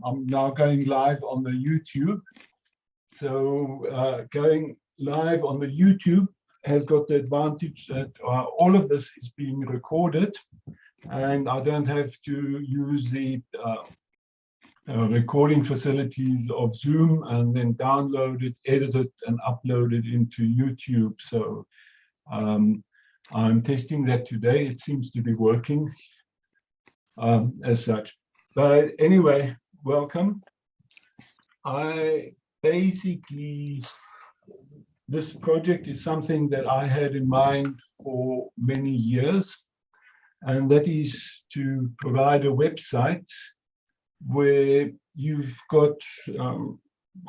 I'm now going live on the YouTube. So going live on the YouTube has got the advantage that all of this is being recorded, and I don't have to use the recording facilities of Zoom and then download it, edit it, and upload it into YouTube. So I'm testing that today. It seems to be working as such. But anyway, welcome. This project is something that I had in mind for many years, and that is to provide a website where you've got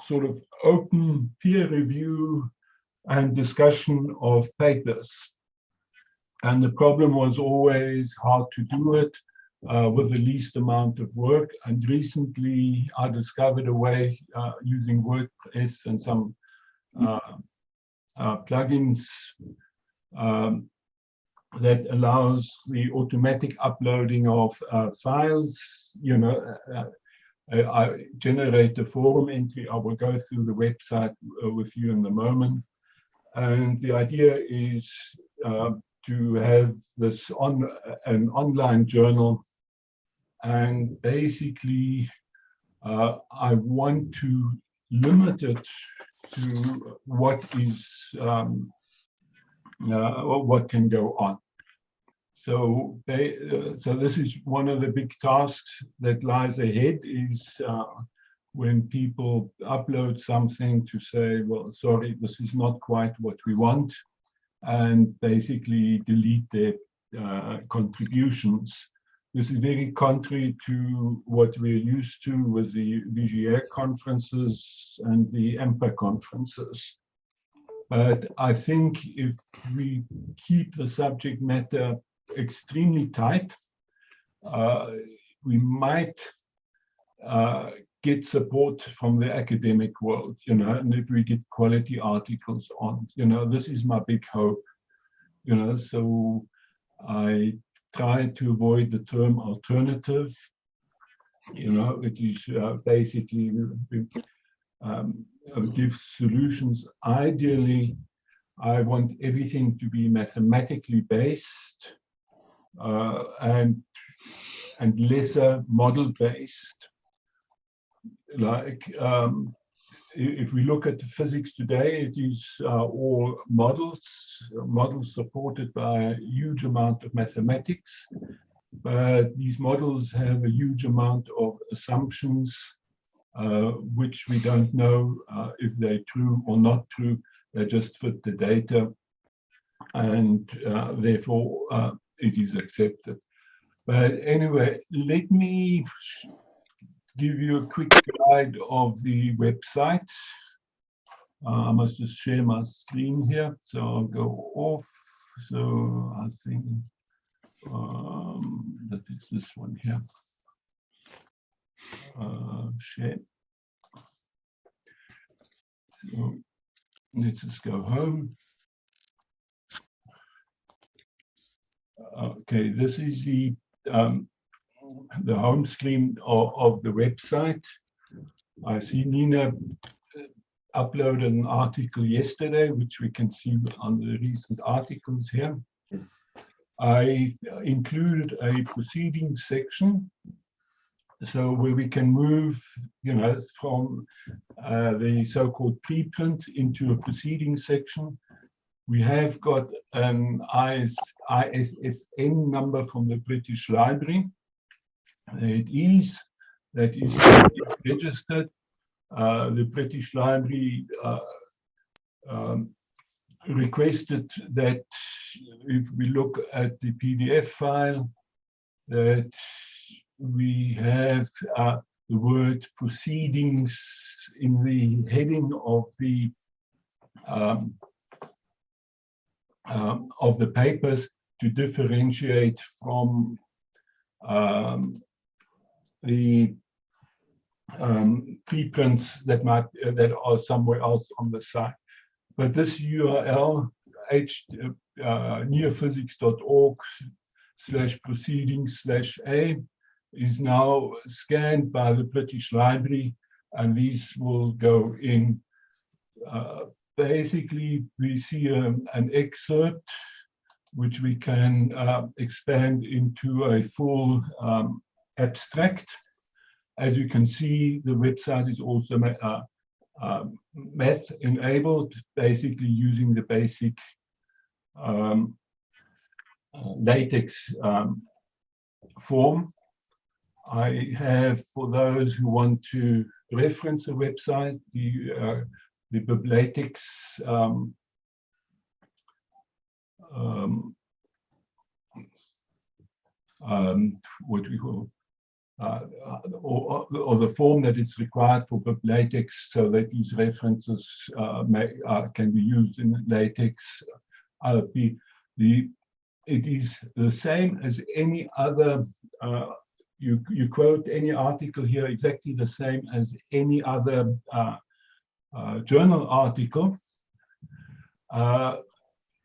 sort of open peer review and discussion of papers. And the problem was always how to do it with the least amount of work. And recently I discovered a way using WordPress and some plugins that allows the automatic uploading of files. You know, I generate a forum entry. I will go through the website with you in a moment. And the idea is to have this on an online journal, and basically I want to limit it to what is what can go on. So this is one of the big tasks that lies ahead, is when people upload something to say, well, sorry, this is not quite what we want, and basically delete their contributions. This is very contrary to what we're used to with the VGA conferences and the AMPA conferences. But I think if we keep the subject matter extremely tight, we might get support from the academic world, you know, and if we get quality articles on, you know, this is my big hope, you know. So I try to avoid the term alternative, you know, which is basically give solutions. Ideally, I want everything to be mathematically based and lesser model based. Like if we look at physics today, it is all models supported by a huge amount of mathematics, but these models have a huge amount of assumptions which we don't know if they're true or not true. They just fit the data, and therefore it is accepted. But anyway, let me give you a quick guide of the website. I must just share my screen here, so I'll go off. So I think that is this one here. Share. So let's just go home. Okay, this is the home screen of the website. I see Nina uploaded an article yesterday, which we can see on the recent articles here. Yes. I included a proceedings section, so where we can move, you know, from the so-called preprint into a proceedings section. We have got an ISSN number from the British Library. There it is. That is registered. The British Library requested that if we look at the PDF file, that we have the word proceedings in the heading of the papers to differentiate from the preprints that are somewhere else on the site. But this URL, neophysics.org/proceedings/A, is now scanned by the British Library, and these will go in. Basically, we see an excerpt which we can expand into a full abstract. As you can see, the website is also math enabled, basically using the basic LaTeX form. I have, for those who want to reference a website, the LaTeX what we call or the form that is required for LaTeX, so that these references can be used in LaTeX. It is the same as any other. You quote any article here exactly the same as any other journal article,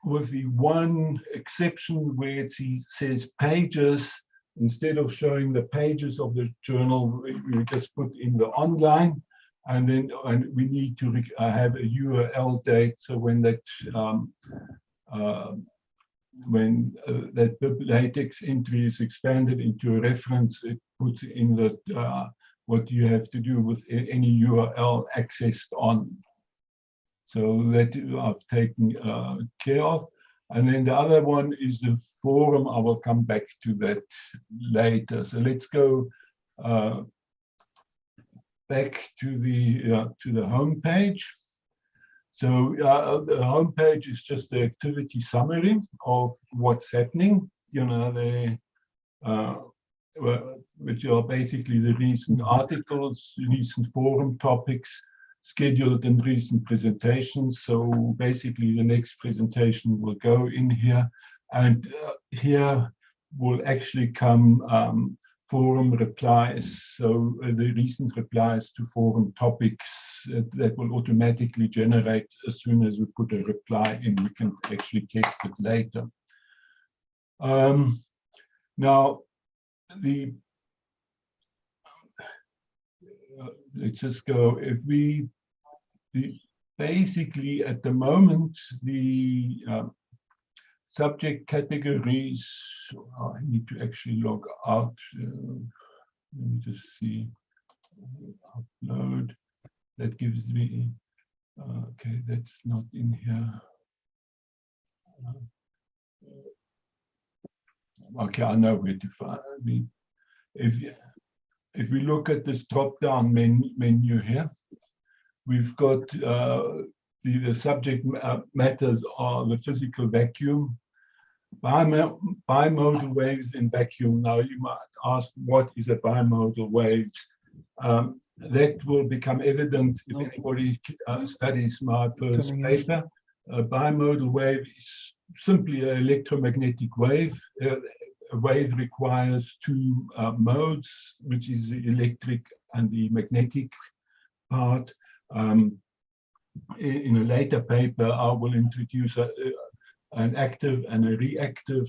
with the one exception where it says pages. Instead of showing the pages of the journal, we just put in the online, and then we need to have a URL date. So when that LaTeX entry is expanded into a reference, it puts in the what you have to do with any URL accessed on. So that I've taken care of. And then the other one is the forum. I will come back to that later. So let's go back to the home page. So the home page is just the activity summary of what's happening. You know, which are basically the recent articles, recent forum topics, scheduled and recent presentations. So basically the next presentation will go in here, and here will actually come forum replies. So the recent replies to forum topics that will automatically generate as soon as we put a reply in. We can actually test it later. Now, let's just go. Basically, at the moment, the subject categories, I need to actually log out. Let me just see, upload. That gives me, okay, that's not in here. Okay, I know where to find the, if we look at this drop-down menu here, we've got the subject matters are the physical vacuum, bimodal waves in vacuum. Now you might ask, what is a bimodal wave? That will become evident if anybody studies my first paper. A bimodal wave is simply an electromagnetic wave. A wave requires two modes, which is the electric and the magnetic part. In a later paper, I will introduce an active and a reactive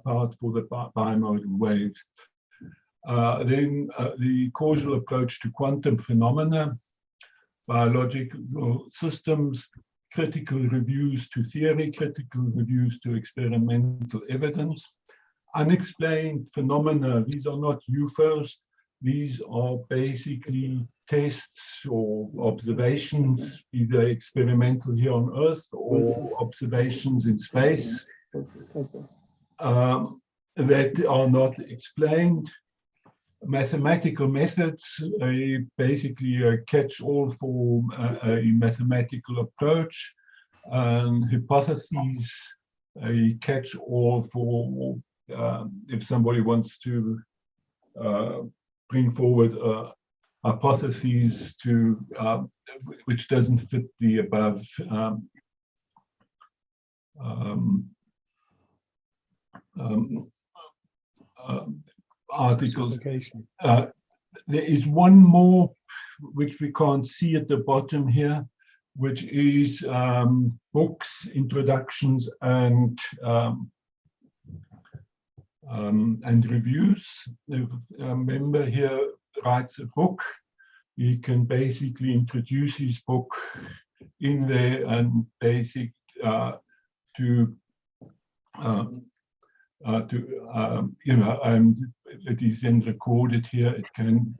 part for the bimodal waves. Then the causal approach to quantum phenomena, biological systems, critical reviews to theory, critical reviews to experimental evidence, unexplained phenomena. These are not UFOs. These are basically tests or observations, either experimental here on Earth or observations in space, that are not explained. Mathematical methods, basically a catch-all for a mathematical approach. Hypotheses, a catch-all for if somebody wants to bring forward hypotheses to which doesn't fit the above articles. There is one more which we can't see at the bottom here, which is books, introductions, and and reviews. If a member here writes a book, he can basically introduce his book in there and and it is then recorded here. It can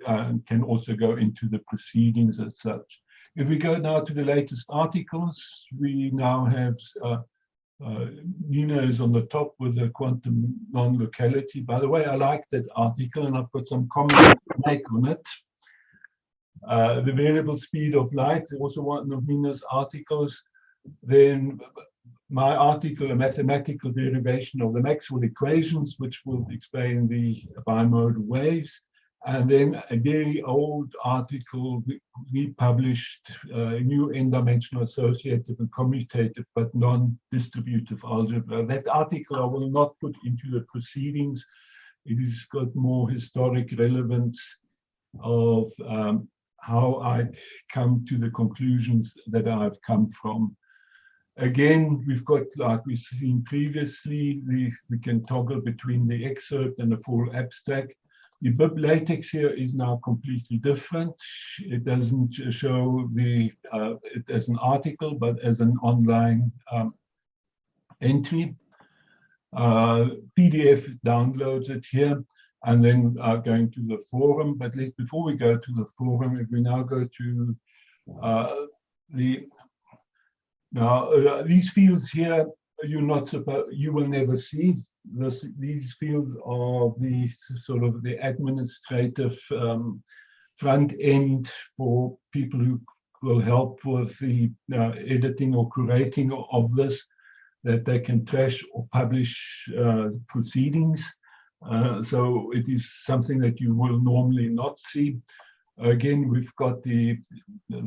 also go into the proceedings as such. If we go now to the latest articles, we now have Nina is on the top with the quantum non-locality. By the way, I like that article, and I've got some comments to make on it. The variable speed of light, also one of Nina's articles. Then my article, a mathematical derivation of the Maxwell equations, which will explain the bimodal waves. And then a very old article we published, new n-dimensional associative and commutative, but non-distributive algebra. That article I will not put into the proceedings. It has got more historic relevance of how I come to the conclusions that I've come from. Again, we've got, like we've seen previously, we can toggle between the excerpt and the full abstract. The BIB latex here is now completely different. It doesn't show it as an article, but as an online entry. PDF downloads it here, and then going to the forum. But before we go to the forum, if we now go to these fields here, you will never see. These fields are the sort of the administrative front end for people who will help with the editing or curating of this, that they can trash or publish proceedings. So it is something that you will normally not see. Again, we've got the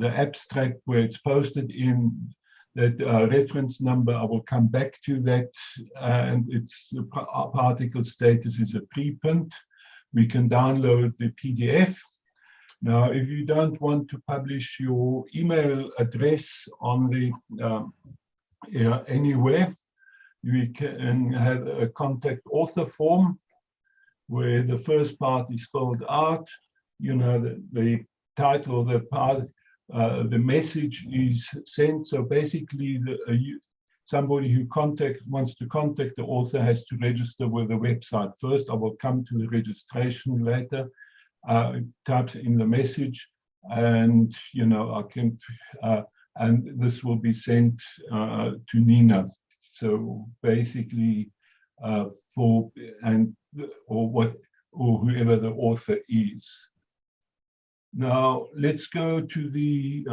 abstract where it's posted in that reference number. I will come back to that, and its particle status is a preprint. We can download the PDF. Now, if you don't want to publish your email address on the anywhere, we can have a contact author form where the first part is filled out. The title of the part, the message is sent. So basically, somebody who wants to contact the author has to register with the website first. I will come to the registration later. Types in the message, and I can, and this will be sent to Nina. So basically, or whoever the author is. Now let's go to the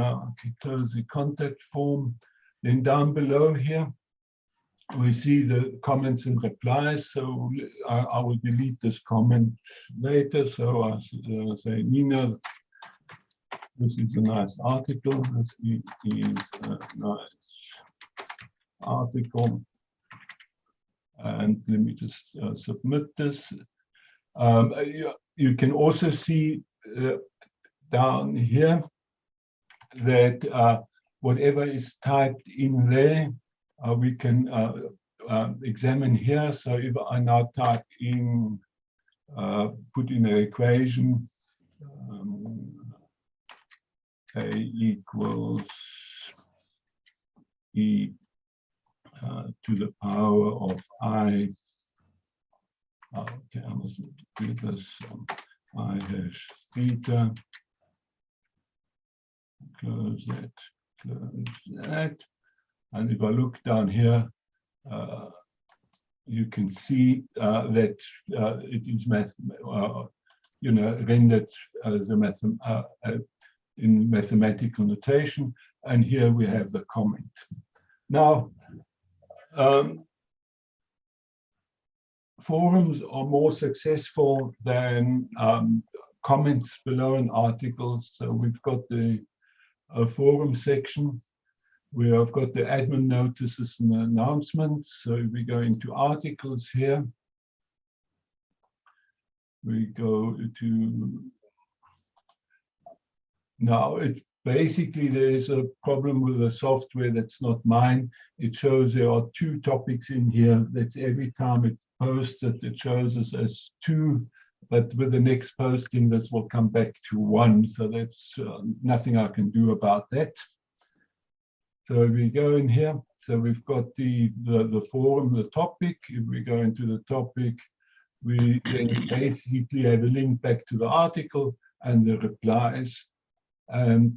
close the contact form. Then down below here, we see the comments and replies. So I will delete this comment later. So I say, Nina, this is a nice article. This is a nice article. And let me just submit this. You can also see down here that whatever is typed in there, we can examine here. So if I now type in, put in an equation, K equals E to the power of I. Okay, I must do this. I hash theta. Close that. Close that. And if I look down here, you can see that it is rendered as a in mathematical notation. And here we have the comment. Now, forums are more successful than comments below an article. So we've got the forum section where I've got the admin notices and the announcements. So we go into articles here. We go to, now it basically there's a problem with the software that's not mine. It shows there are 2 topics in here. That's every time it posts that it shows us as 2, but with the next posting, this will come back to 1. So that's nothing I can do about that. So we go in here. So we've got the forum, the topic. If we go into the topic, we then basically have a link back to the article and the replies. And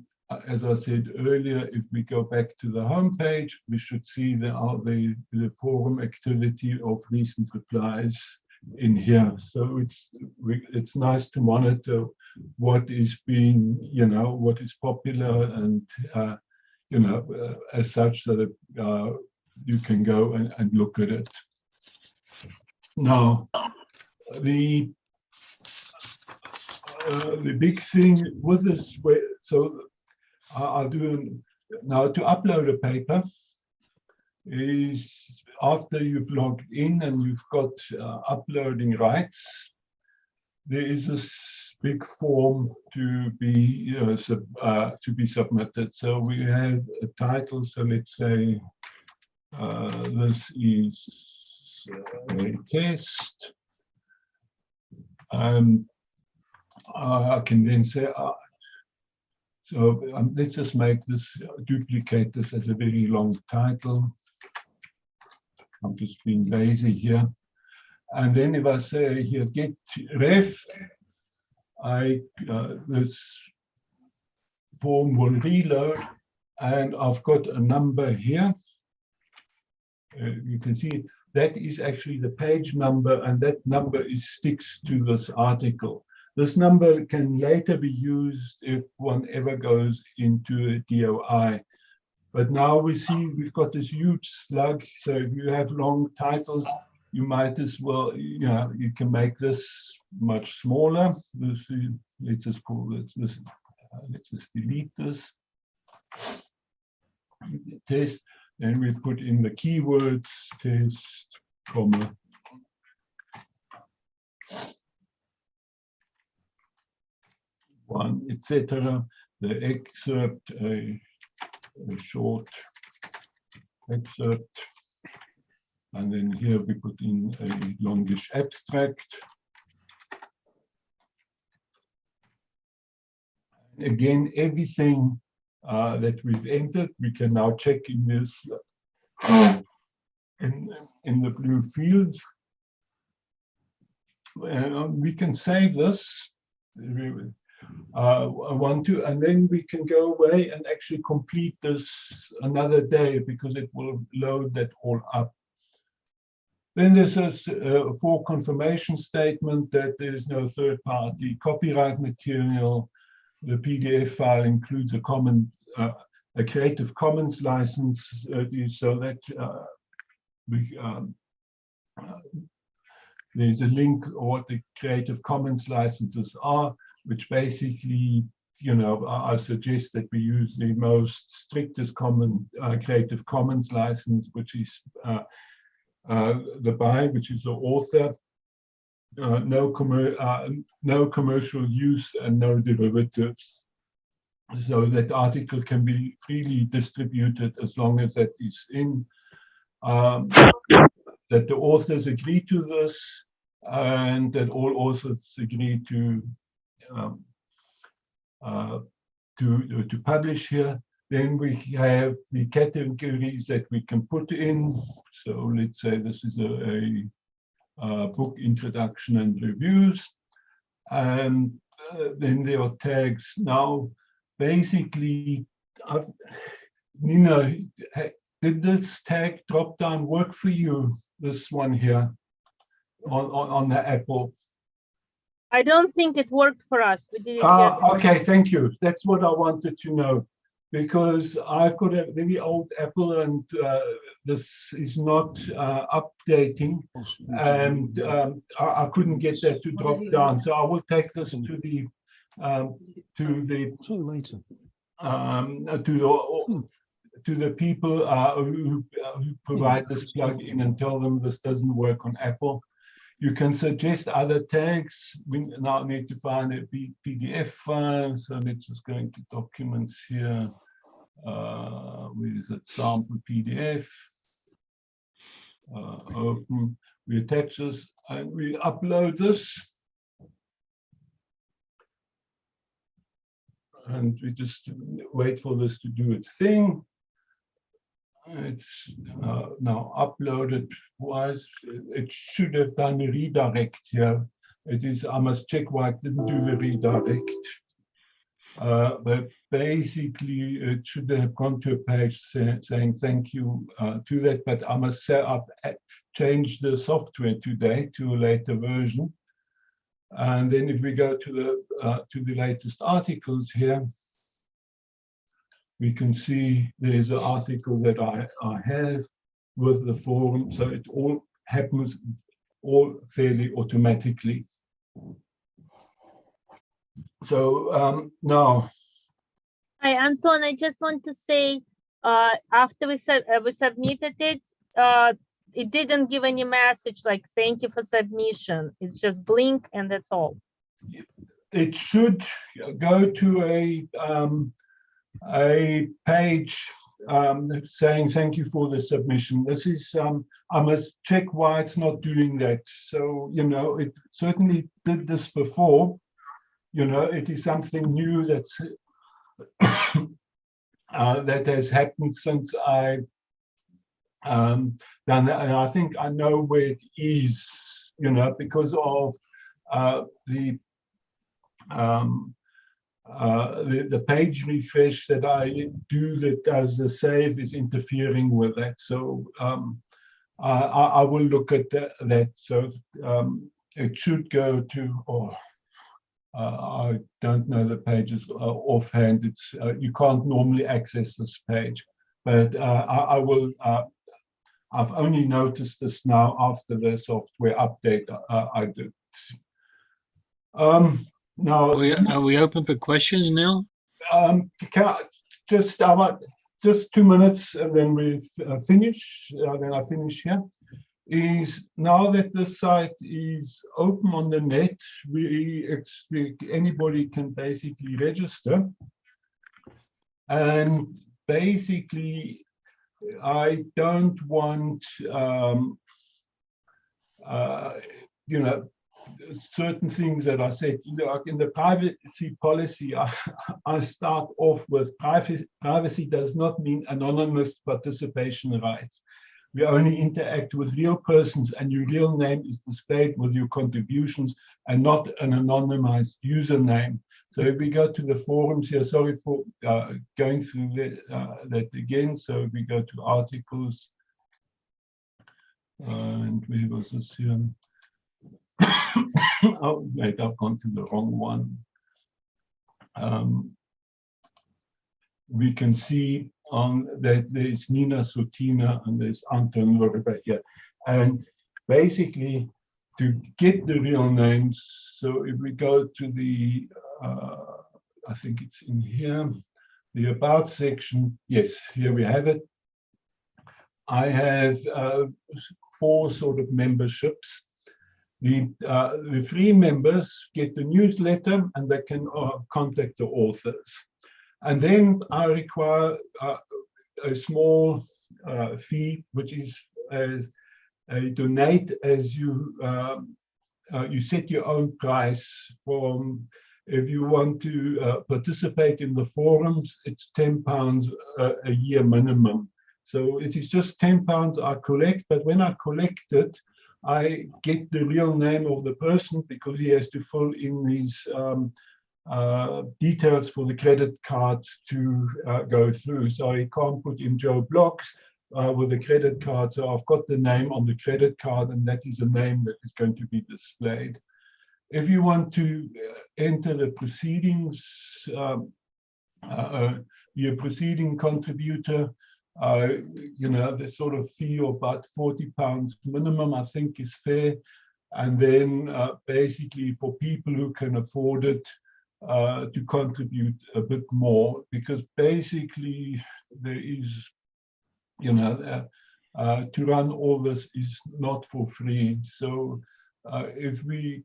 as I said earlier, if we go back to the home page, we should see the forum activity of recent replies in here. So it's nice to monitor what is being, what is popular, and as such, so that you can go and look at it. Now, the big thing with this, so I'll do now to upload a paper is after you've logged in and you've got uploading rights, there is this big form to be submitted. So we have a title. So let's say this is a test. I can then say, let's just make this, duplicate this as a very long title. I'm just being lazy here. And then if I say here, get ref, this form will reload, and I've got a number here. You can see that is actually the page number, and that number sticks to this article. This number can later be used if one ever goes into a DOI. But now we see we've got this huge slug. So if you have long titles, you might as well, you can make this much smaller. Let's just call this, let's just delete this. Test, then we put in the keywords, test, comma. One, etc. The excerpt, a short excerpt, and then here we put in a longish abstract. Again, everything that we've entered, we can now check in this in the blue fields. We can save this. And then we can go away and actually complete this another day, because it will load that all up. Then there's a for confirmation statement that there is no third-party copyright material. The PDF file includes a Creative Commons license, so that there's a link of what the Creative Commons licenses are, which basically, I suggest that we use the most strictest Creative Commons license, which is the by, which is the author, no commercial use and no derivatives. So that article can be freely distributed as long as that is in, that the authors agree to this, and that all authors agree to publish here. Then we have the categories that we can put in. So let's say this is a book introduction and reviews. And then there are tags. Now, basically, Nina, did this tag drop down work for you? This one here on the Apple. I don't think it worked for us. We didn't okay, thank you. That's what I wanted to know, because I've got a very old Apple, and this is not updating, and I couldn't get that to drop down. So I will take this to the people who provide this plugin and tell them this doesn't work on Apple. You can suggest other tags. We now need to find a PDF file. So let's just go into documents here. Where is it? Sample PDF. Open. We attach this and we upload this. And we just wait for this to do its thing. It's now uploaded. It should have done a redirect here. It is, I must check why it didn't do the redirect. But basically, it should have gone to a page saying thank you to that. But I must say I've changed the software today to a later version. And then if we go to the latest articles here, we can see there's an article that I have with the forum. So it all happens all fairly automatically. So now. Hi, Anton, I just want to say, after we submitted it didn't give any message like, thank you for submission. It's just blink and that's all. It should go to a page saying thank you for the submission. This is, I must check why it's not doing that. So, you know, it certainly did this before. You know, it is something new that's that has happened since I've done that. And I think I know where it is, you know, because of the page refresh that I do that does the save is interfering with that. So I will look at that. So it should go to, I don't know the pages offhand. It's you can't normally access this page, but I will. I've only noticed this now after the software update I did. Now, are we open for questions now? Just 2 minutes and then we've finished. Then I finish here. Is now that the site is open on the net, anybody can basically register. And basically, I don't want, you know, certain things that I said, you know, like in the privacy policy, I start off with privacy does not mean anonymous participation rights. We only interact with real persons and your real name is displayed with your contributions and not an anonymized username. So if we go to the forums here, sorry for going through that again. So if we go to articles, and where was this here? Oh, wait, I've gone to the wrong one. We can see on that there's Nina Sotina and there's Anton Werber here. And basically, to get the real names, so if we go to the, I think it's in here, the About section, yes, here we have it. I have 4 sort of memberships. The free members get the newsletter and they can contact the authors. And then I require a small fee, which is a donate as you you set your own price. From if you want to participate in the forums, it's £10 a year minimum. So it is just £10 I collect, but when I collect it, I get the real name of the person because he has to fill in these details for the credit cards to go through. So he can't put in Joe Blocks with a credit card. So I've got the name on the credit card, and that is a name that is going to be displayed. If you want to enter the proceedings, be a proceeding contributor, you know, the sort of fee of about £40 minimum, I think, is fair. And then basically for people who can afford it, to contribute a bit more, because basically there is, you know, to run all this is not for free. So if we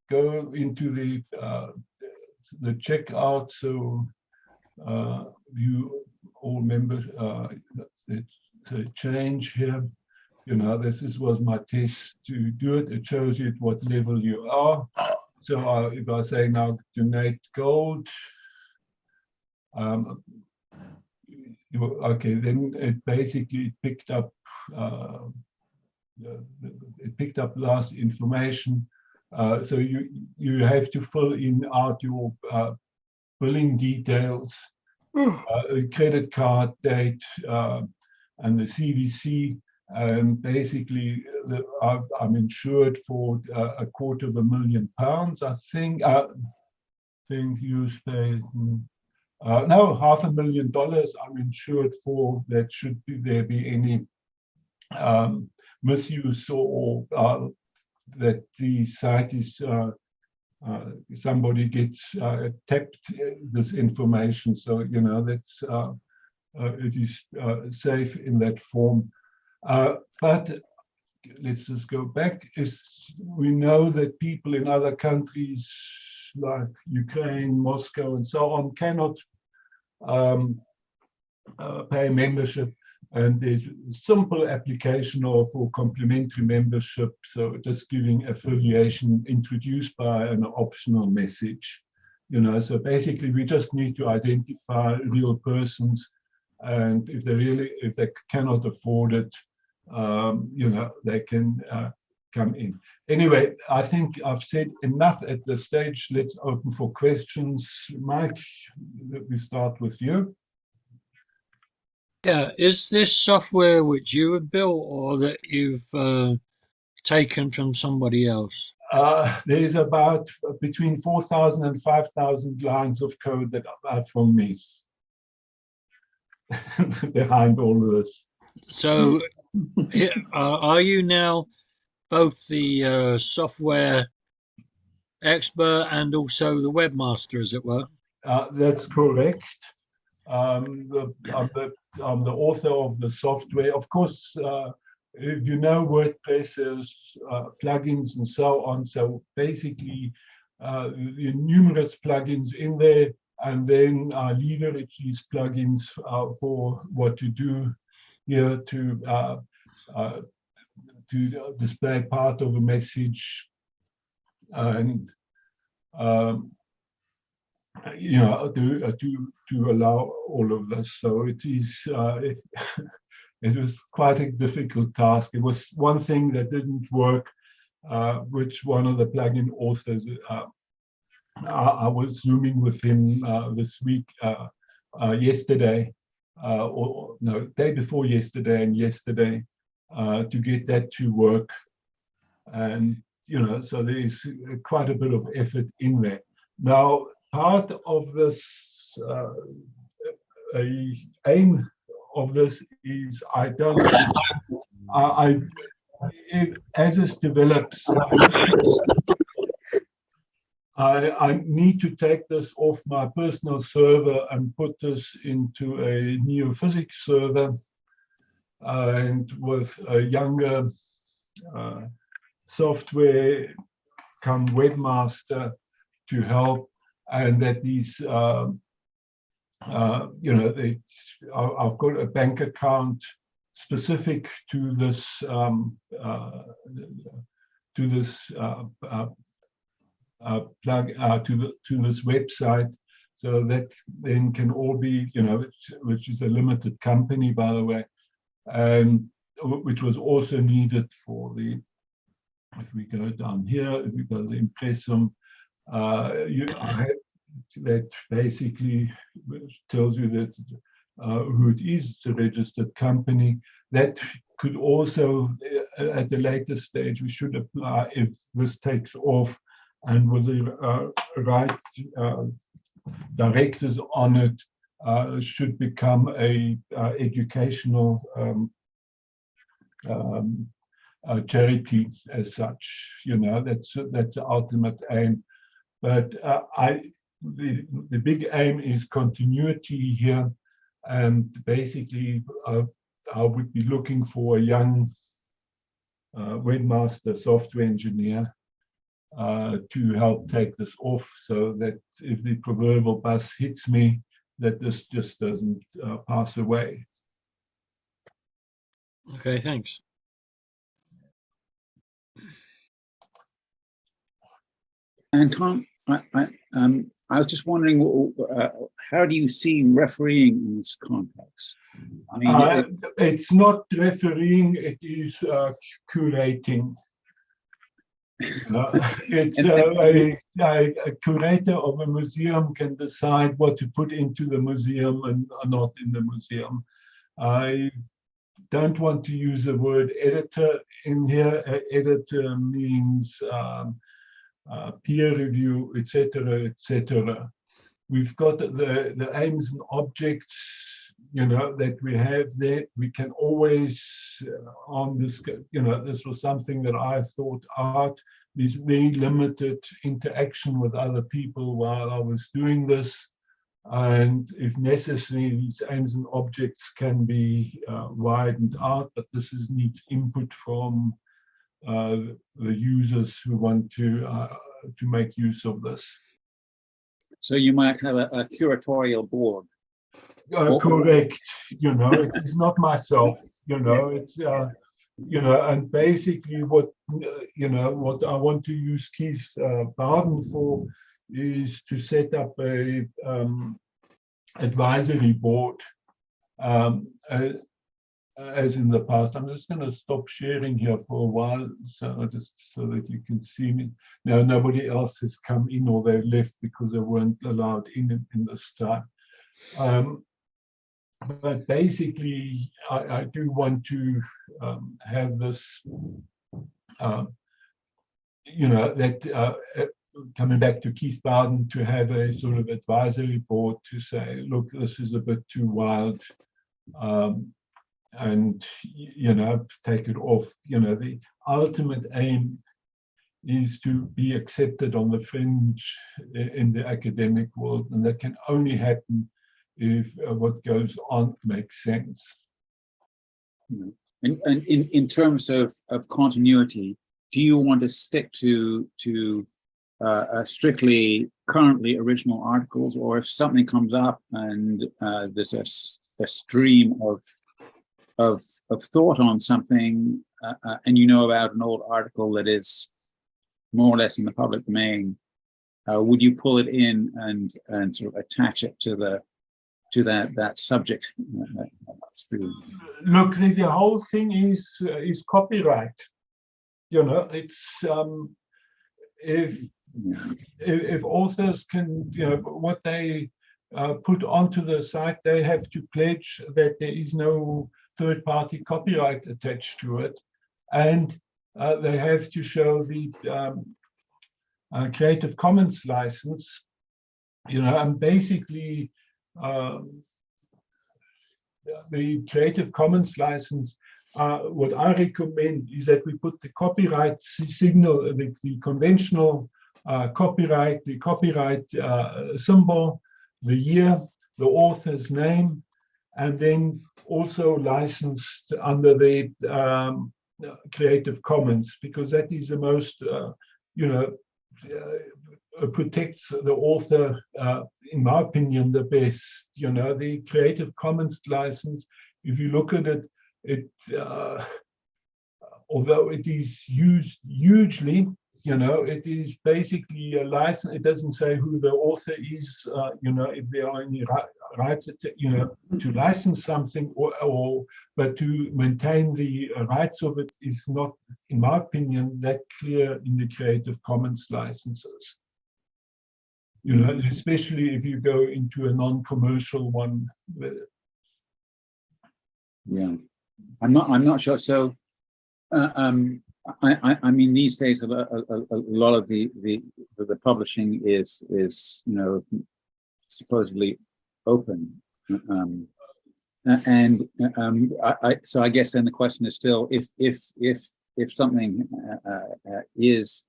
go into the checkout, so view all members, it's a change here. You know, was my test to do it. It shows you at what level you are. So if I say now donate gold, okay, then it basically picked up last information. So you have to fill in out your billing details, credit card date, and the CVC. And basically, I'm insured for £250,000, I think. Things use pay. No, $500,000 I'm insured for. That should there be any misuse or that the site is somebody gets tapped this information. So you know that's it is safe in that form. But let's just go back. We know that people in other countries like Ukraine, Moscow, and so on cannot pay membership, and there's a simple application for complimentary membership. So just giving affiliation introduced by an optional message. You know, so basically we just need to identify real persons, and if they cannot afford it, you know, they can come in. Anyway, I think I've said enough at this stage. Let's open for questions. Mike, let me start with you. Yeah, is this software which you have built or that you've taken from somebody else? There's about between 4,000 and 5,000 lines of code that are from me behind all of this. So are you now both the software expert and also the webmaster, as it were? That's correct. I'm the author of the software. Of course, if you know WordPress, there's plugins and so on. So basically, numerous plugins in there, and then I leverage these plugins for what to do here to display part of a message, and you know, to allow all of this. So it is it was quite a difficult task. It was one thing that didn't work, which one of the plugin authors, I was Zooming with him this week, yesterday, or no, day before yesterday and yesterday, to get that to work. And, you know, so there's quite a bit of effort in there. Now, part of this aim of this is as this develops, I need to take this off my personal server and put this into a Neophysics server, and with a younger software come webmaster to help, and that these you know, I've got a bank account specific to this to this website, so that then can all be, you know, which is a limited company, by the way, and which was also needed for the, if we go down here, if we go to the impressum, that basically tells you that who it is. It's a registered company. That could also, at the later stage, we should apply if this takes off, and with the right directors on it, should become a educational charity as such. You know, that's the ultimate aim. But the big aim is continuity here, and basically I would be looking for a young webmaster software engineer to help take this off, so that if the proverbial bus hits me, that this just doesn't pass away. Okay, thanks. Anton, I was just wondering, how do you see refereeing in this context? I mean, it's not refereeing, it is curating. It's a curator of a museum can decide what to put into the museum and not in the museum. I don't want to use the word editor in here. Editor means peer review, etc., etc. We've got the aims and objects, that we have there. We can always on this, this was something that I thought out. There's very limited interaction with other people while I was doing this. And if necessary, these aims and objects can be widened out, but this needs input from the users who want to make use of this. so you might have a curatorial board. Correct. It is not myself. It's and basically what I want to use Keith Bowden for is to set up a advisory board as in the past. I'm just going to stop sharing here for a while, so that you can see me. Now, nobody else has come in, or they left because they weren't allowed in this time. But basically, I do want to have this, coming back to Keith Bowden, to have a sort of advisory board to say, look, this is a bit too wild, and take it off. The ultimate aim is to be accepted on the fringe in the academic world, and that can only happen if what goes on makes sense. And in terms of continuity, do you want to stick to strictly currently original articles, or if something comes up and there's a stream of thought on something, and about an old article that is more or less in the public domain, would you pull it in and sort of attach it to that subject stream? Look, the whole thing is copyright. It's if authors can, what they put onto the site, they have to pledge that there is no third-party copyright attached to it, and they have to show the Creative Commons license, and basically the Creative Commons license, what I recommend is that we put the copyright signal, the conventional copyright, the copyright symbol, the year, the author's name, and then also licensed under the Creative Commons, because that is the most, protects the author, in my opinion, the best. The Creative Commons license, if you look at it, although it is used hugely, it is basically a license. It doesn't say who the author is, if there are any rights, to license something, but to maintain the rights of it is not, in my opinion, that clear in the Creative Commons licenses. Especially if you go into a non-commercial one. Yeah, I'm not sure. So, I mean, these days a lot of the publishing is supposedly open, and so I guess then the question is still, if something is,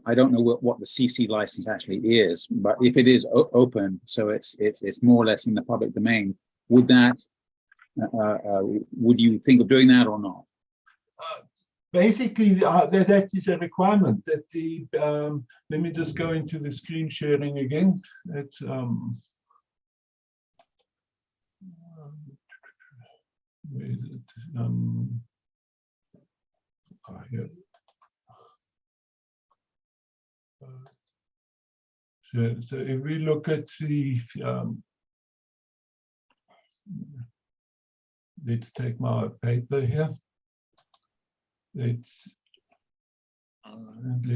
I don't know what the CC license actually is, but if it is open, so it's more or less in the public domain, would you think of doing that or not? Basically, that is a requirement that the, let me just go into the screen sharing again. It's, where is it? Here. So if we look at the, let's take my paper here. Let's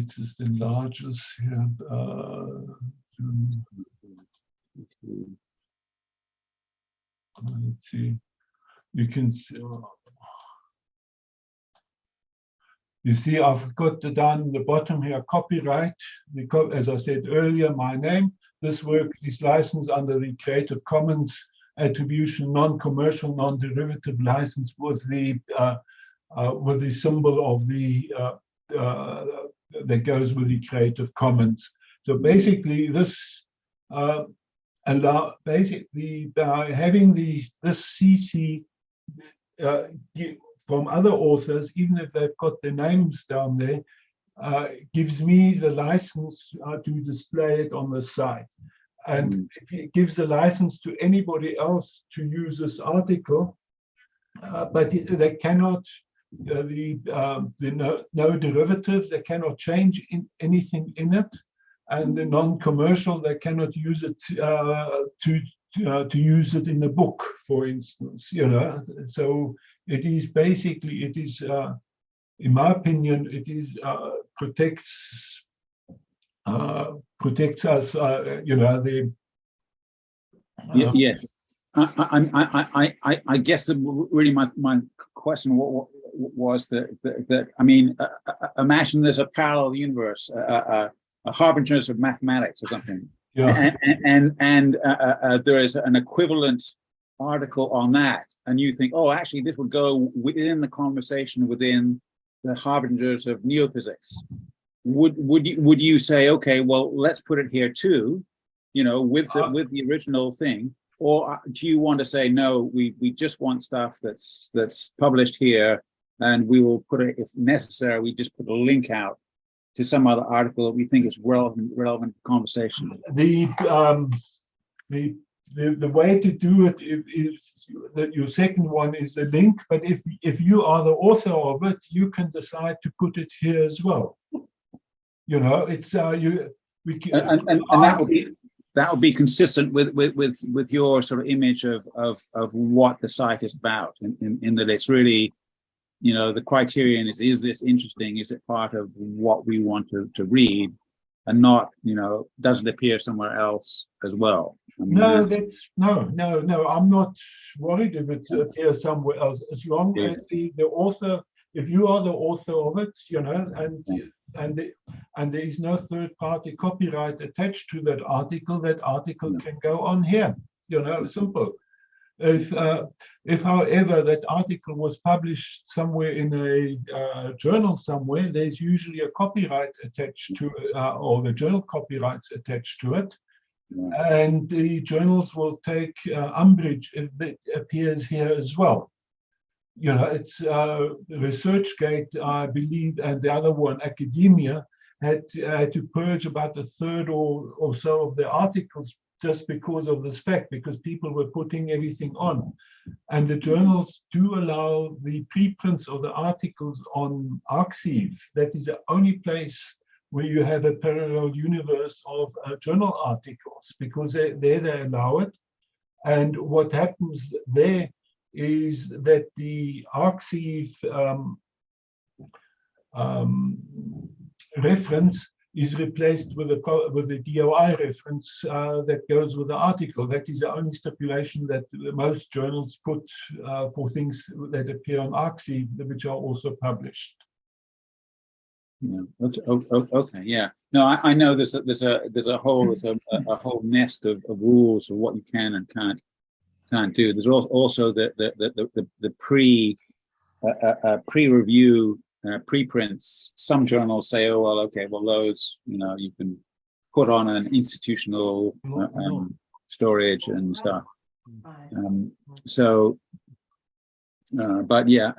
just enlarge this here. Let's see. You can see. You see, I've got down in the bottom here, copyright. As I said earlier, my name. This work is licensed under the Creative Commons Attribution Non-Commercial Non-Derivative License with the symbol of the that goes with the Creative Commons. So basically, this having this CC from other authors, even if they've got their names down there, gives me the license to display it on the site. And it gives the license to anybody else to use this article, but they cannot, no derivatives, they cannot change anything in it. And the non-commercial, they cannot use it to use it in the book, for instance, So it is basically, in my opinion, it is protects us, Yes. I guess really my question was that I mean, imagine there's a parallel universe, a Harbingers of Mathematics or something. Yeah. And there is an equivalent article on that, and you think, oh, actually, this would go within the conversation within the Harbingers of Neophysics. Would you say, okay, well, let's put it here too, with the original thing, or do you want to say no? We just want stuff that's published here, and we will put it, if necessary, we just put a link out to some other article that we think is relevant conversation. The way to do it is that your second one is the link, but if you are the author of it, you can decide to put it here as well. It's and that would be consistent with your sort of image of what the site is about, in that it's really, the criterion is this interesting? Is it part of what we want to read, and not, does it appear somewhere else as well? I mean, no. I'm not worried if it appears somewhere else, as long as the author, if you are the author of it, and there is no third-party copyright attached to that article can go on here. Simple. If, however, that article was published somewhere in a journal somewhere, there's usually a copyright attached to it, or the journal copyrights attached to it. And the journals will take umbrage if it appears here as well. It's ResearchGate, I believe, and the other one, Academia, had to purge about a third or so of the articles just because of this fact, because people were putting everything on. And the journals do allow the preprints of the articles on Arxiv. That is the only place where you have a parallel universe of journal articles, because they allow it. And what happens there is that the Arxiv reference is replaced with the DOI reference that goes with the article. That is the only stipulation that most journals put for things that appear on Arxiv, which are also published. Yeah. Okay. Yeah. No, I know there's a whole nest of rules of what you can and can't do. There's also the pre-review preprints. Some journals say, oh well, okay, well those you can put on an institutional storage and stuff. But yeah,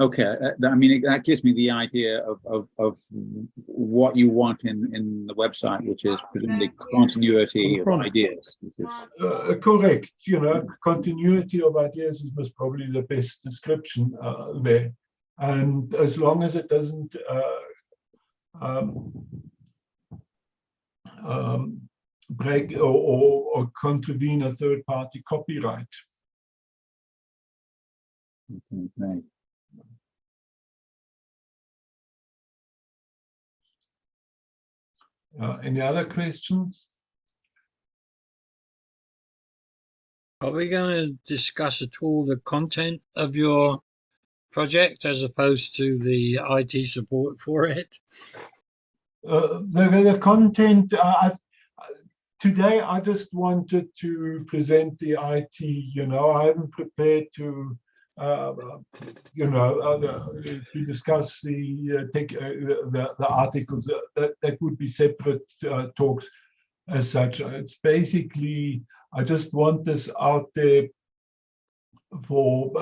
okay. I mean, that gives me the idea of what you want in the website, which is presumably continuity of ideas. Correct. Continuity of ideas is probably the best description there. And as long as it doesn't break or contravene a third-party copyright. Okay, great. Any other questions? Are we going to discuss at all the content of your project as opposed to the IT support for it? The content, today I just wanted to present the IT, I haven't prepared to, to discuss the articles. That would be separate talks as such. It's basically, I just want this out there for,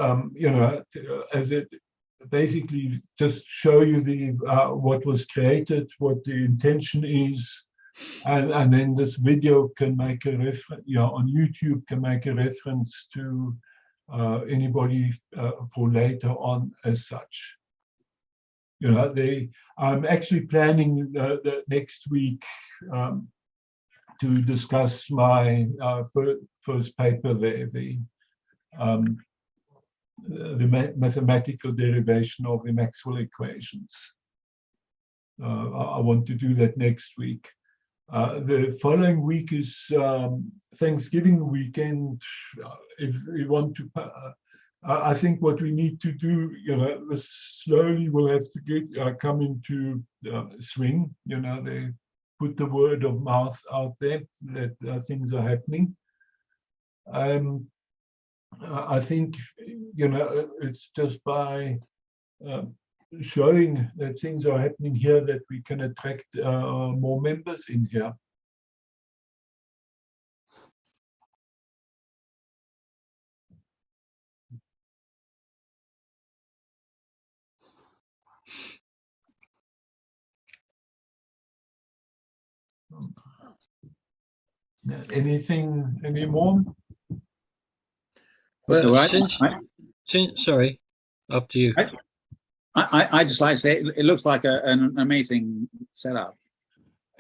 as it basically just show you the what was created, what the intention is, and then this video can make a reference, on YouTube can make a reference to anybody for later on as such. I'm actually planning the next week to discuss my first paper there, the mathematical derivation of the Maxwell equations. I want to do that next week. The following week is Thanksgiving weekend. If we want to, I think what we need to do, slowly we'll have to get come into swing. They put the word of mouth out there that things are happening. I think, it's just by showing that things are happening here that we can attract more members in here. Any more? Well, Right. sorry, after you. I just like to say it looks like an amazing setup.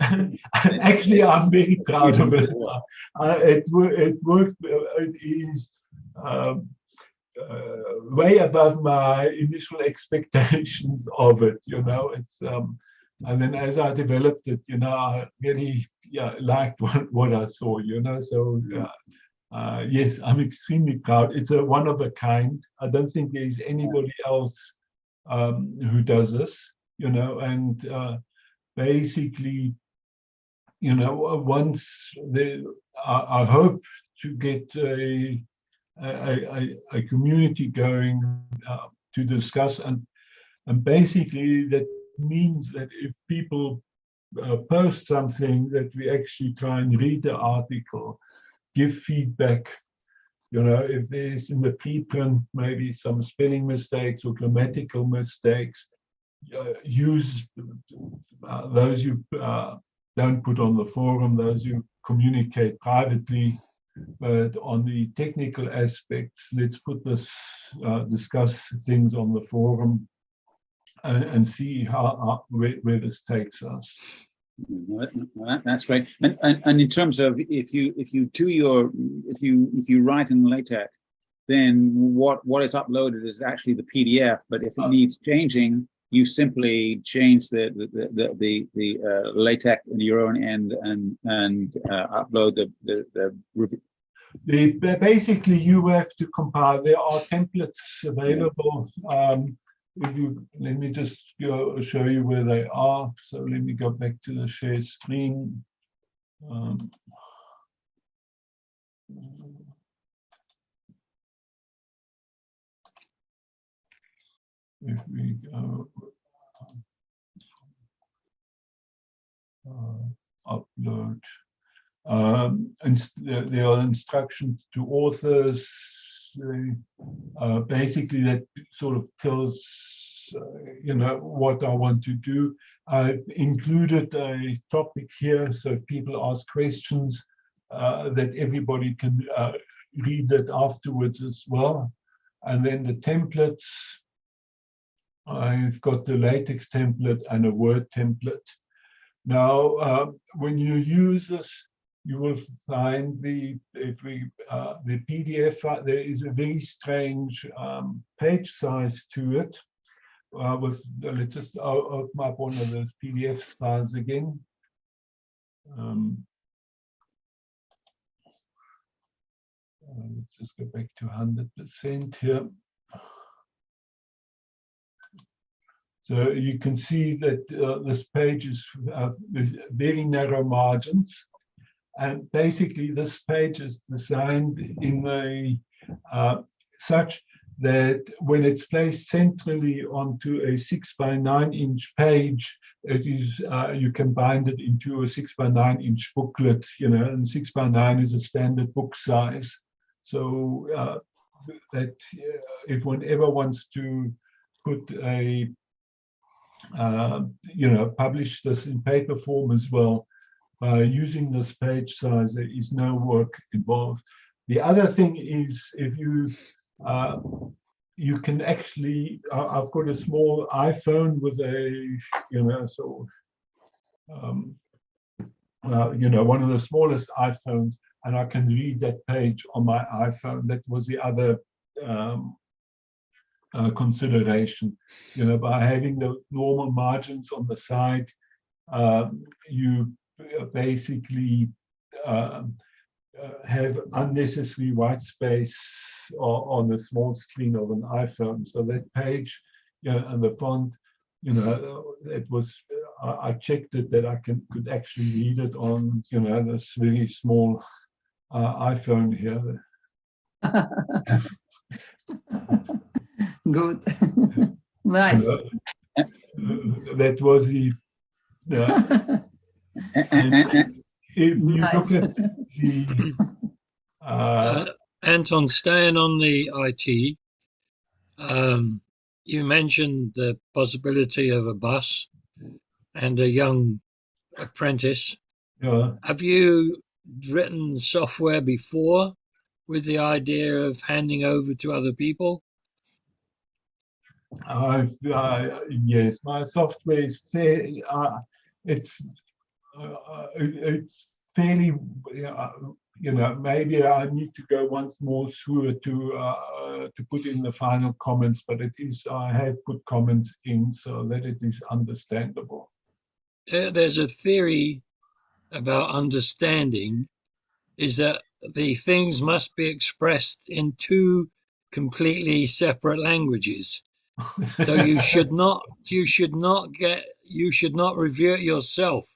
Actually, I'm very proud of it. It worked. It is way above my initial expectations of it. It's and then as I developed it, I really liked what I saw. So. Yes, I'm extremely proud. It's a one of a kind. I don't think there's anybody else who does this, and basically, once I hope to get a community going to discuss, and basically that means that if people post something, that we actually try and read the article, give feedback, if there's in the preprint maybe some spelling mistakes or grammatical mistakes, use those you don't put on the forum, those you communicate privately, but on the technical aspects, let's put this, discuss things on the forum and see where this takes us. That's great. And in terms of if you write in LaTeX, then what is uploaded is actually the PDF. But if it needs changing, you simply change the LaTeX in your own end and upload the review. Basically, you have to compile. There are templates available. Let me just show you where they are. So let me go back to the share screen. If we go upload, and there are instructions to authors. Basically, that sort of tells what I want to do. I included a topic here, so if people ask questions, that everybody can read that afterwards as well. And then the templates, I've got the LaTeX template and a Word template. Now, when you use this, you will find the PDF. There is a very strange page size to it. Let's just open up one of those PDF files again. Let's just go back to 100% here. So you can see that this page is with very narrow margins. And basically this page is designed in a such that when it's placed centrally onto a 6x9-inch page, it is you can bind it into a 6x9-inch booklet, you know, and 6x9 is a standard book size. So that if one ever wants to put a you know, publish this in paper form as well, using this page size, there is no work involved. The other thing is, if you you can actually, I've got a small iPhone with a, you know, so you know, one of the smallest iPhones, and I can read that page on my iPhone. That was the other consideration, you know, by having the normal margins on the side, you basically have unnecessary white space on the small screen of an iPhone. So that page, you know, and the font, you know, it was, I checked it that I could actually read it on, you know, this really small iPhone here. Good. Nice. That was the and if you Nice. look at the Anton, staying on the IT, you mentioned the possibility of a bus and a young apprentice. Have you written software before with the idea of handing over to other people? Yes, my software is fairly, it's fairly, you know, maybe I need to go once more through it to put in the final comments, but it is, I have put comments in so that it is understandable. There's a theory about understanding is that the things must be expressed in two completely separate languages. So you should not review it yourself.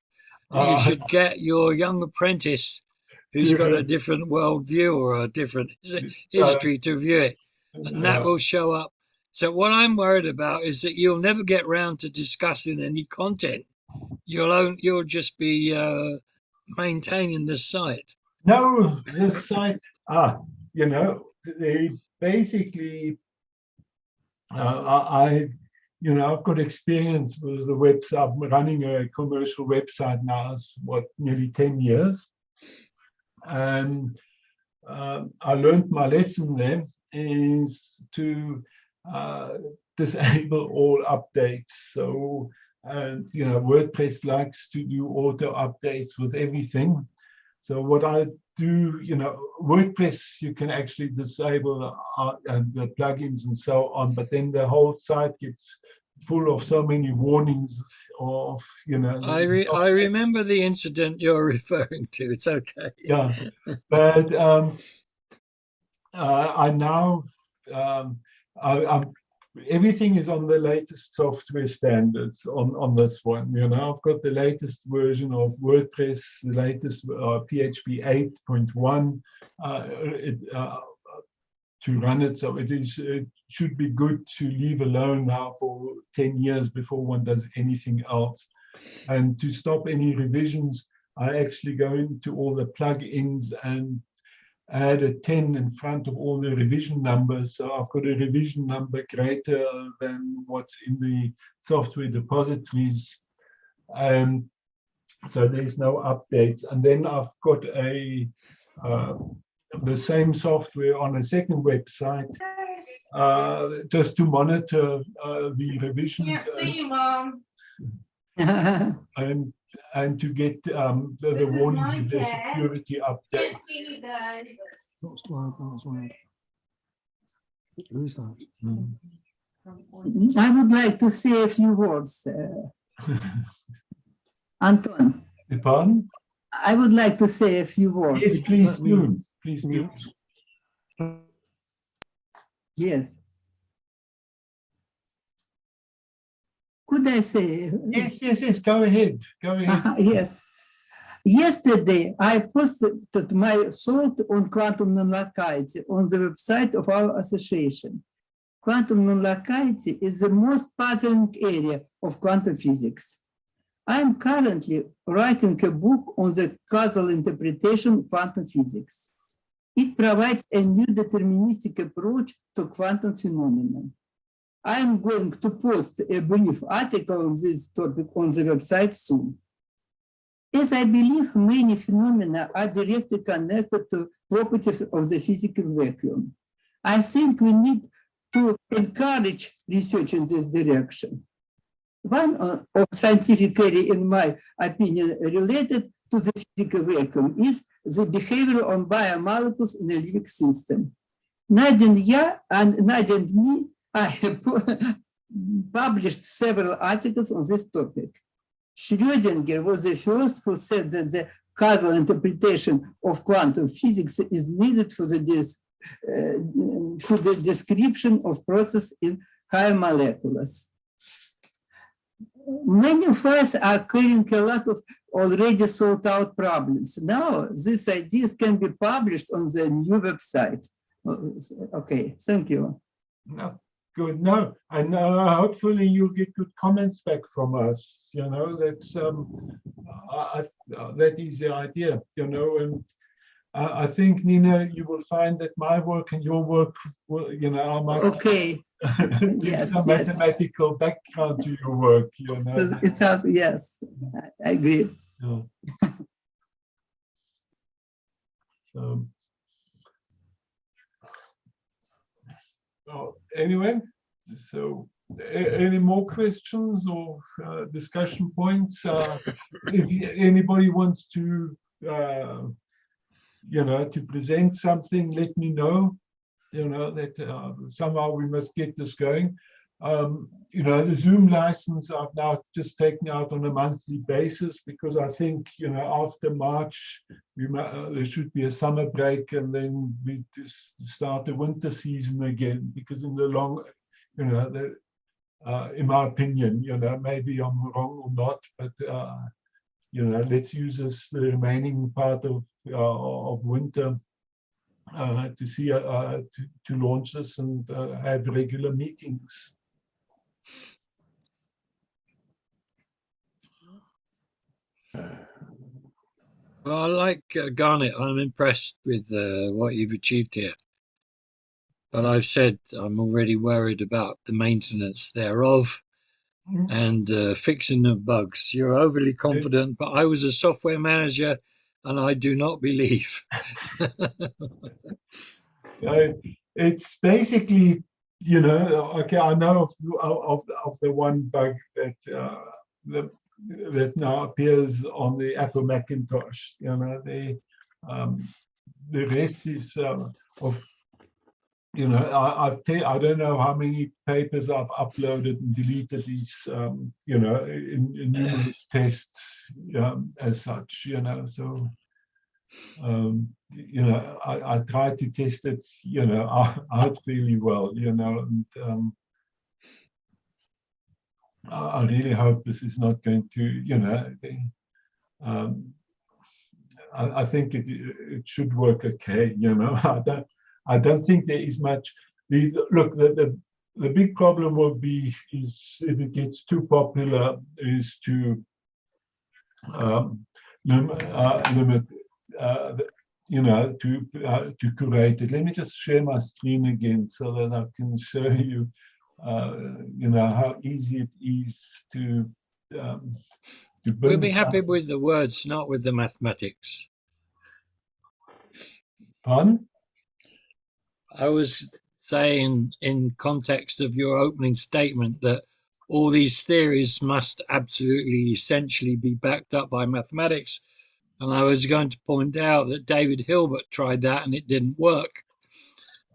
You should get your young apprentice who's got a different worldview or a different history to view it, and that will show up. So what I'm worried about is that you'll never get round to discussing any content. You'll just be maintaining the site. No, the site, you know, they basically, you know, I've got experience with the website. I'm running a commercial website now, what, nearly 10 years. And I learned my lesson then is to disable all updates. So, and you know, WordPress likes to do auto updates with everything. So what I do, you know, WordPress, you can actually disable the plugins and so on, but then the whole site gets full of so many warnings of, you know. I remember the incident you're referring to. It's okay. Yeah, but I now, everything is on the latest software standards on this one. You know, I've got the latest version of WordPress, the latest PHP 8.1 to run it. So it should be good to leave alone now for 10 years before one does anything else. And to stop any revisions, I actually go into all the plugins and add a 10 in front of all the revision numbers. So I've got a revision number greater than what's in the software depositories. So there's no updates. And then I've got the same software on a second website just to monitor the revisions. Can't see you, Mom. And and to get the warnings if there's security updates. Not slide, not slide. Who's that? I would like to say a few words, Anton. Pardon? I would like to say a few words. Yes, please do. Please do. Yes. Could I say? Yes, yes, yes. Go ahead. Go ahead. Yes. Yesterday, I posted my thought on quantum non-locality on the website of our association. Quantum non-locality is the most puzzling area of quantum physics. I am currently writing a book on the causal interpretation of quantum physics. It provides a new deterministic approach to quantum phenomena. I am going to post a brief article on this topic on the website soon. As I believe many phenomena are directly connected to properties of the physical vacuum, I think we need to encourage research in this direction. One of scientific area, in my opinion, related to the physical vacuum is the behavior on biomolecules in a living system. Nadia and me, I have published several articles on this topic. Schrödinger was the first who said that the causal interpretation of quantum physics is needed for the description of process in higher molecules. Many of us are carrying a lot of already thought out problems. Now, these ideas can be published on the new website. Okay, thank you. No, good. No, and hopefully you'll get good comments back from us. You know, that's that is the idea. You know, and I think, Nina, you will find that my work and your work will, you know, I might okay. Yes, some yes. mathematical background to your work. You know, So it's out. Yes, I agree. Yeah. So. Anyway, so any more questions or discussion points? If anybody wants to, you know, to present something, let me know. You know that somehow we must get this going. You know, the Zoom license I've now just taken out on a monthly basis because I think, you know, after March there should be a summer break and then we just start the winter season again. Because in the long, you know, in my opinion, you know, maybe I'm wrong or not, but you know, let's use this the remaining part of winter to see to launch this and have regular meetings. Well, I like Garnet. I'm impressed with what you've achieved here. But I've said I'm already worried about the maintenance thereof and fixing the bugs. You're overly confident, but I was a software manager and I do not believe. It's basically, you know, okay, I know of the one bug that that now appears on the Apple Macintosh. You know, the rest is of, you know, I don't know how many papers I've uploaded and deleted these, you know, in numerous tests as such, you know. So, you know, I try to test it, you know, out really well, you know, and I really hope this is not going to, you know, I think it should work okay, you know. I don't think there is much. Look, the big problem will be is if it gets too popular is to limit, you know, to curate it. Let me just share my screen again so that I can show you, you know, how easy it is to We'll be happy with the words, not with the mathematics. Pardon? I was saying in context of your opening statement that all these theories must absolutely essentially be backed up by mathematics. And I was going to point out that David Hilbert tried that and it didn't work,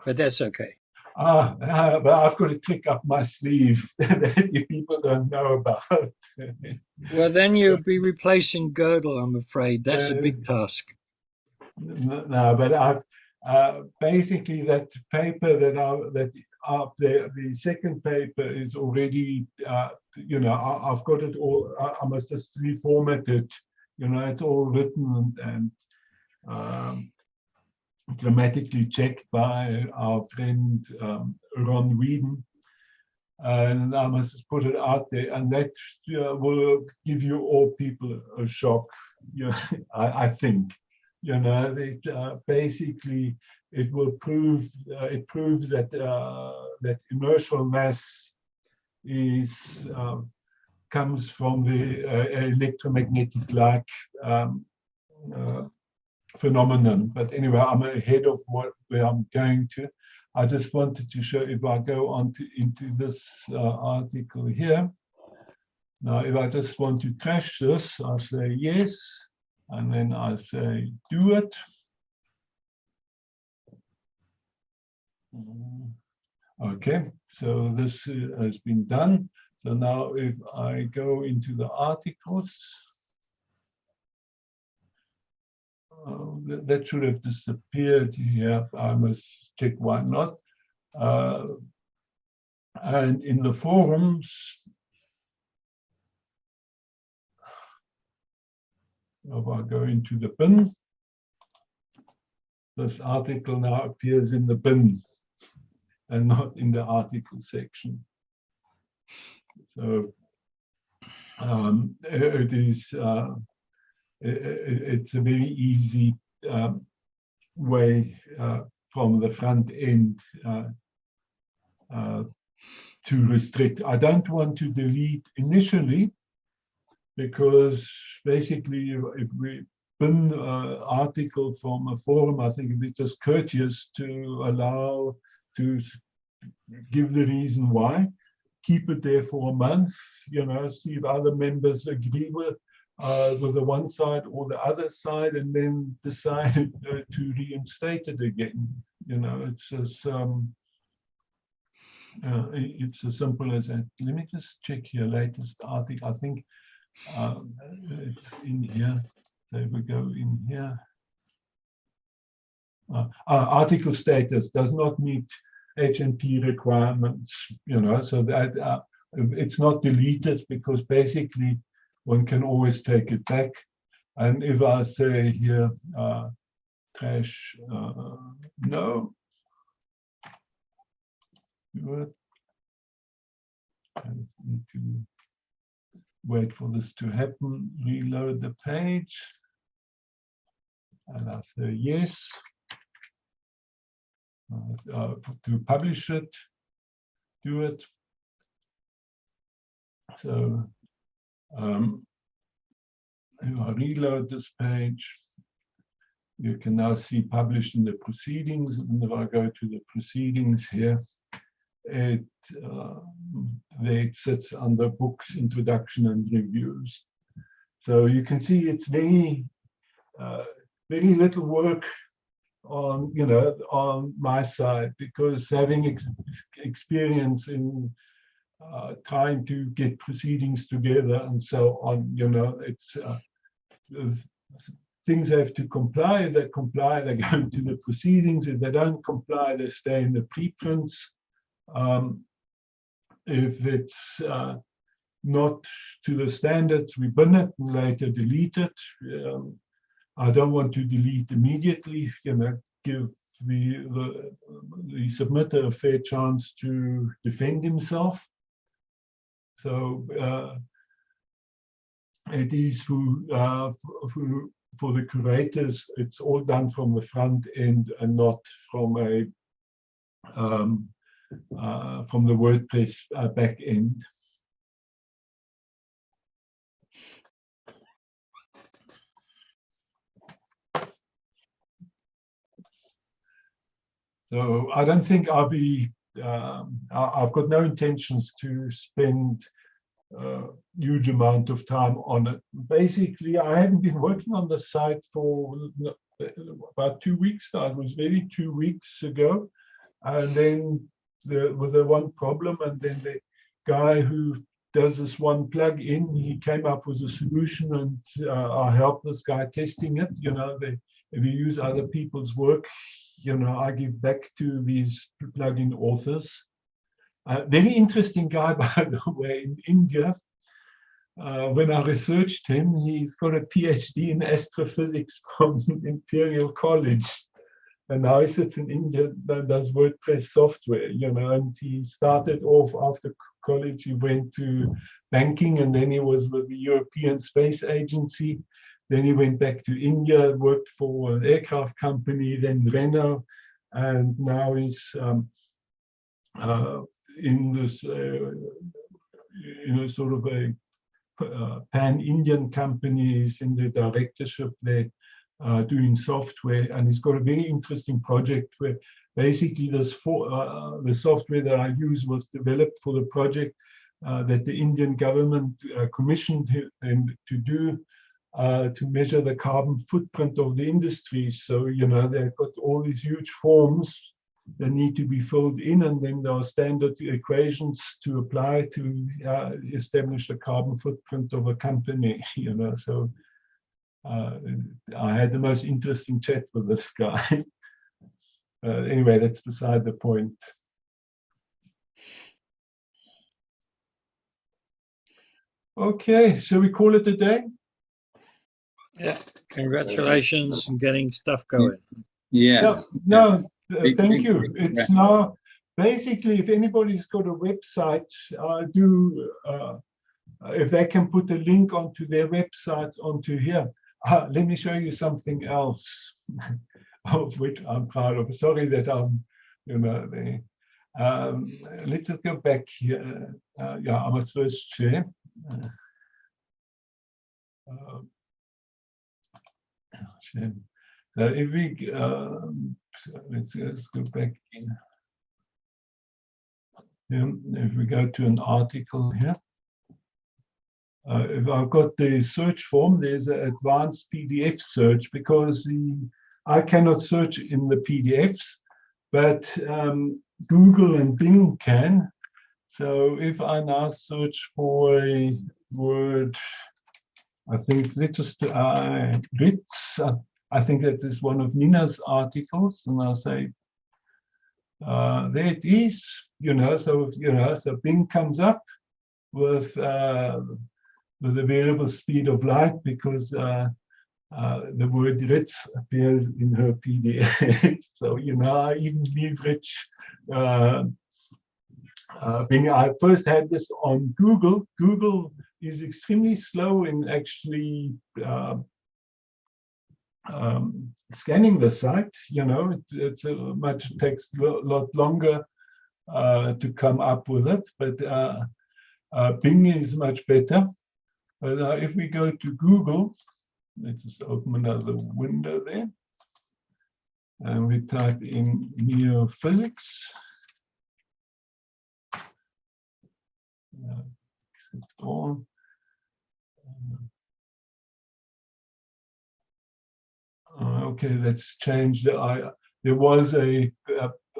but that's okay. But I've got a trick up my sleeve that you people don't know about. Well, then you'll be replacing Gödel, I'm afraid. That's a big task. No, but I've basically that paper the second paper is already, I've got it all. I must just reformat it. It's all written and grammatically checked by our friend Ron Whedon. And I must just put it out there, and that will give you all people a shock. I think. Basically it will prove it proves that that inertial mass is comes from the electromagnetic like phenomenon. But anyway, I'm ahead of where I'm going to. I just wanted to show, if I go on into this article here. Now, if I just want to trash this, I say yes. And then I say, do it. Okay, so this has been done. So now if I go into the articles, that should have disappeared here. I must check why not. And in the forums, if I go into the bin, this article now appears in the bin and not in the article section. So it is it's a very easy way from the front end to restrict. I don't want to delete initially, because basically if we bin an article from a forum, I think it'd be just courteous to allow to give the reason why, keep it there for a month, see if other members agree with the one side or the other side, and then decide to reinstate it again. It's as simple as that. Let me just check here, latest article. I think it's in here. So if we go in here. Article status does not meet HNP requirements, so that it's not deleted, because basically one can always take it back. And if I say here, trash, no, good. I just need to wait for this to happen, reload the page, and I say yes. To publish it, do it. So if I reload this page, you can now see published in the proceedings. And if I go to the proceedings here, there it sits under books, introduction and reviews. So you can see it's very little work on on my side, because having experience in trying to get proceedings together and so on, it's things have to comply. If they comply, they go to the proceedings. If they don't comply, they stay in the preprints. If it's not to the standards, we bin it and later delete it. I don't want to delete immediately, give the submitter a fair chance to defend himself. So it is for the curators, it's all done from the front end and not from from the WordPress back end. So I don't think I'll be, I've got no intentions to spend huge amount of time on it. Basically, I haven't been working on the site for about 2 weeks now. It was maybe 2 weeks ago. And then with the one problem, and then the guy who does this one plug-in, he came up with a solution, and I helped this guy testing it. You know, if you use other people's work, you know, I give back to these plugin authors. Very interesting guy, by the way, in India. When I researched him, he's got a PhD in astrophysics from Imperial College. And now he sits in India and does WordPress software, you know, and he started off after college, he went to banking, and then he was with the European Space Agency. Then he went back to India, worked for an aircraft company, then Renault, and now he's in this, you know, sort of a pan-Indian company. He's in the directorship there, doing software, and he's got a very interesting project where basically the software that I use was developed for the project that the Indian government commissioned him to do, to measure the carbon footprint of the industry. So, you know, they've got all these huge forms that need to be filled in, and then there are standard equations to apply to establish the carbon footprint of a company, you know. So I had the most interesting chat with this guy. Anyway, that's beside the point. Okay, shall we call it a day? Yeah, congratulations on getting stuff going. Yes. No, Big thank you. It's congrats. now basically, if anybody's got a website, if they can put a link onto their website onto here. Let me show you something else of which I'm proud of. Sorry that I'm, you know, let's just go back here. Yeah, I must first share. Share. So if we, let's go back in. If we go to an article here. If I've got the search form, there's an advanced PDF search, because I cannot search in the PDFs, but Google and Bing can. So if I now search for a word, I think let's just Ritz. I think that is one of Nina's articles, and I'll say there it is. You know, so so Bing comes up with the variable speed of light, because the word Ritz appears in her PDF. So, you know, I even leverage Bing. I first had this on Google. Google is extremely slow in actually scanning the site. You know, it's takes a lot longer to come up with it, but Bing is much better. But if we go to Google, let's just open another window there, and we type in Neophysics. Okay, that's changed. There was a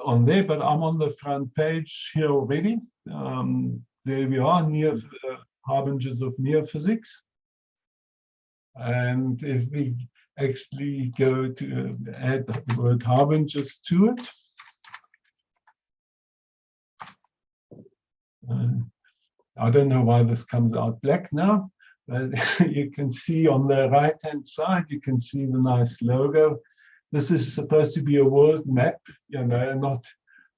on there, but I'm on the front page here already. There we are, Harbingers of Neophysics. And if we actually go to add the word harbingers to it, I don't know why this comes out black now, but you can see on the right-hand side, you can see the nice logo. This is supposed to be a world map, you know, not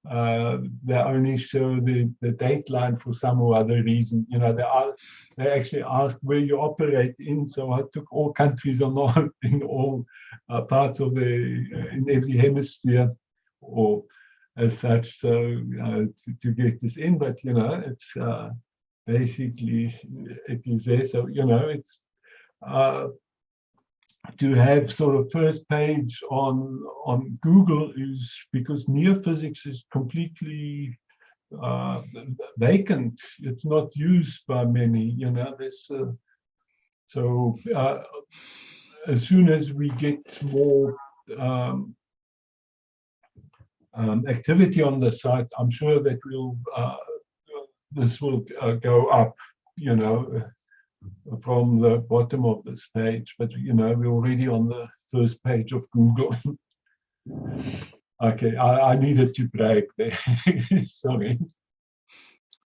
they only show the date line for some or other reason. You know, they actually ask where you operate in. So I took all countries in all parts of in every hemisphere, or as such. So to get this in, but you know, it's basically it is there. So you know, it's to have sort of first page on Google is because Neophysics is completely vacant. It's not used by many, you know, this. So as soon as we get more activity on the site, I'm sure that this will go up, you know, from the bottom of this page. But you know, we're already on the first page of Google. Okay, I needed to break there. Sorry.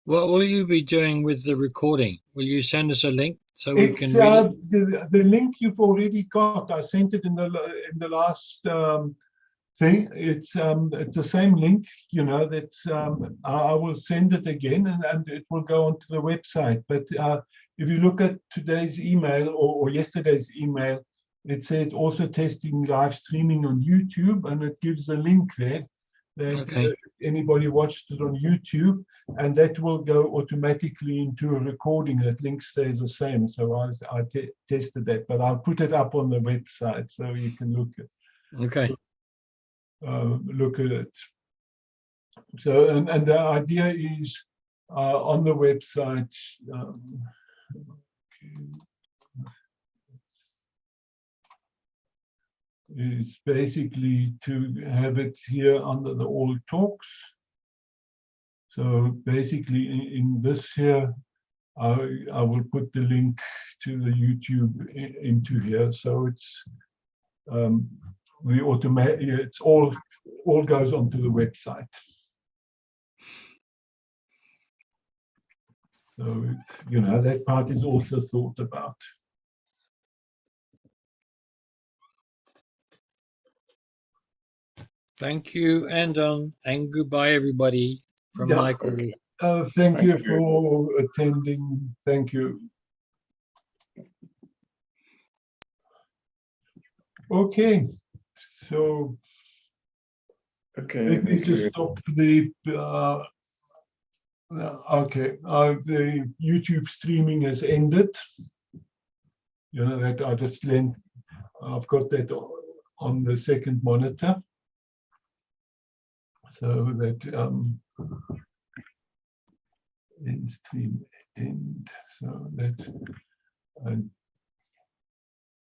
What will you be doing with the recording? Will you send us a link so we It's can read it? the link you've already got. I sent it in the last thing. It's the same link, you know. That's I will send it again, and it will go onto the website. But if you look at today's email or yesterday's email, it says also testing live streaming on YouTube, and it gives a link there that Okay. anybody watched it on YouTube, and that will go automatically into a recording. That link stays the same. So I tested that, but I'll put it up on the website so you can look Okay. at it. So and the idea is on the website. Is basically to have it here under the all talks. So basically in this here, I will put the link to the YouTube into here. So it's we automate. It's all goes onto the website. So it's, you know, that part is also thought about. Thank you, Andon, and goodbye, everybody, from Yeah. Michael. Thank you for attending. Thank you. Okay, so Okay, let me thank just you. stop the. Okay, the YouTube streaming has ended. You know that I just lent. I've got that on the second monitor, so that end stream end. So that and